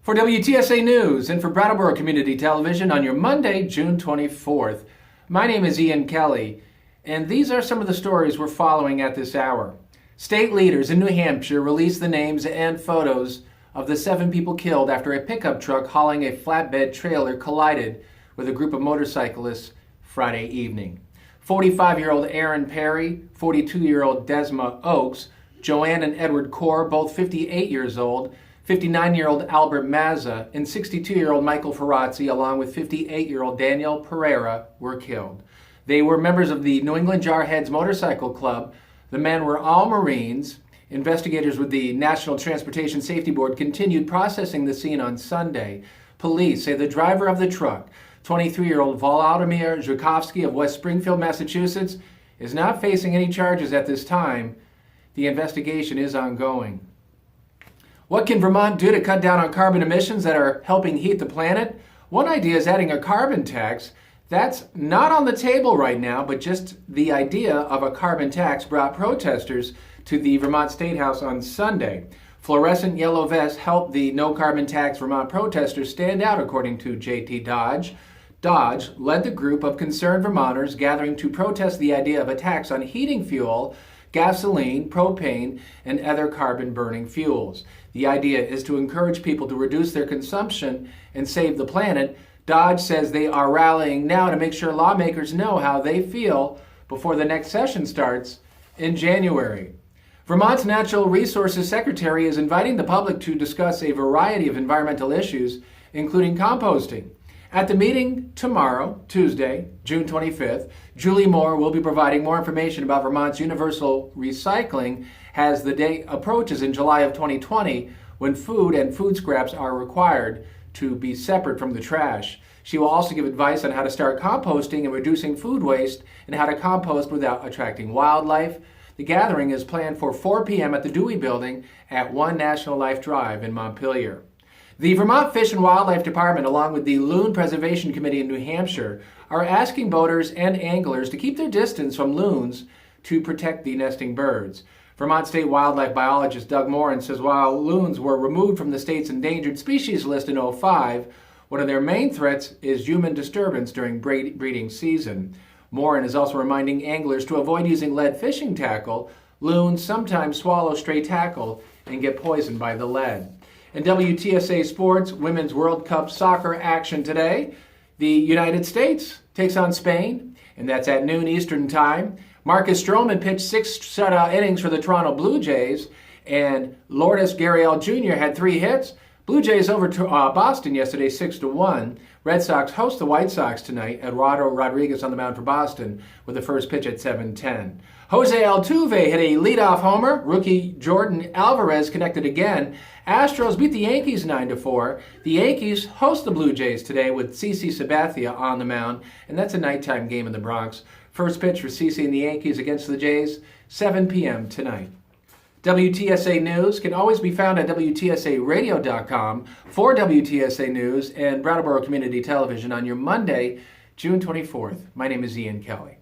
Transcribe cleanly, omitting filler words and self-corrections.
For WTSA News and for Brattleboro Community Television on your Monday, June 24th, my name is Ian Kelly, and these are some of the stories we're following at this hour. State leaders in New Hampshire released the names and photos of the 7 people killed after a pickup truck hauling a flatbed trailer collided with a group of motorcyclists Friday evening. 45-year-old Aaron Perry, 42-year-old Desma Oakes, Joanne and Edward Core, both 58 years old, 59-year-old Albert Mazza, and 62-year-old Michael Ferrazzi, along with 58-year-old Daniel Pereira, were killed. They were members of the New England Jarheads Motorcycle Club. The men were all Marines. Investigators with the National Transportation Safety Board continued processing the scene on Sunday. Police say the driver of the truck, 23-year-old Volodymyr Zhukovsky of West Springfield, Massachusetts, is not facing any charges at this time. The investigation is ongoing. What can Vermont do to cut down on carbon emissions that are helping heat the planet? One idea is adding a carbon tax. That's not on the table right now, but just the idea of a carbon tax brought protesters to the Vermont State House on Sunday. Fluorescent yellow vests helped the no carbon tax Vermont protesters stand out, according to J.T. Dodge. Dodge led the group of concerned Vermonters gathering to protest the idea of a tax on heating fuel, gasoline, propane, and other carbon-burning fuels. The idea is to encourage people to reduce their consumption and save the planet. Dodge says they are rallying now to make sure lawmakers know how they feel before the next session starts in January. Vermont's Natural Resources Secretary is inviting the public to discuss a variety of environmental issues, including composting. At the meeting tomorrow, Tuesday, June 25th, Julie Moore will be providing more information about Vermont's universal recycling as the day approaches in July of 2020, when food and food scraps are required to be separate from the trash. She will also give advice on how to start composting and reducing food waste and how to compost without attracting wildlife. The gathering is planned for 4 p.m. at the Dewey Building at 1 National Life Drive in Montpelier. The Vermont Fish and Wildlife Department, along with the Loon Preservation Committee in New Hampshire, are asking boaters and anglers to keep their distance from loons to protect the nesting birds. Vermont State wildlife biologist Doug Morin says while loons were removed from the state's endangered species list in 2005, one of their main threats is human disturbance during breeding season. Morin is also reminding anglers to avoid using lead fishing tackle. Loons sometimes swallow stray tackle and get poisoned by the lead. In WTSA Sports, Women's World Cup soccer action today. The United States takes on Spain, and that's at noon Eastern Time. Marcus Stroman pitched 6 shutout innings for the Toronto Blue Jays, and Lourdes Gurriel Jr. had 3 hits. Blue Jays over to Boston yesterday, 6-1. Red Sox host the White Sox tonight. Eduardo Rodriguez on the mound for Boston with the first pitch at 7:10. Jose Altuve hit a leadoff homer. Rookie Jordan Alvarez connected again. Astros beat the Yankees 9-4. The Yankees host the Blue Jays today with CC Sabathia on the mound, and that's a nighttime game in the Bronx. First pitch for CC and the Yankees against the Jays, 7 p.m. tonight. WTSA News can always be found at WTSAradio.com for WTSA News and Brattleboro Community Television on your Monday, June 24th. My name is Ian Kelly.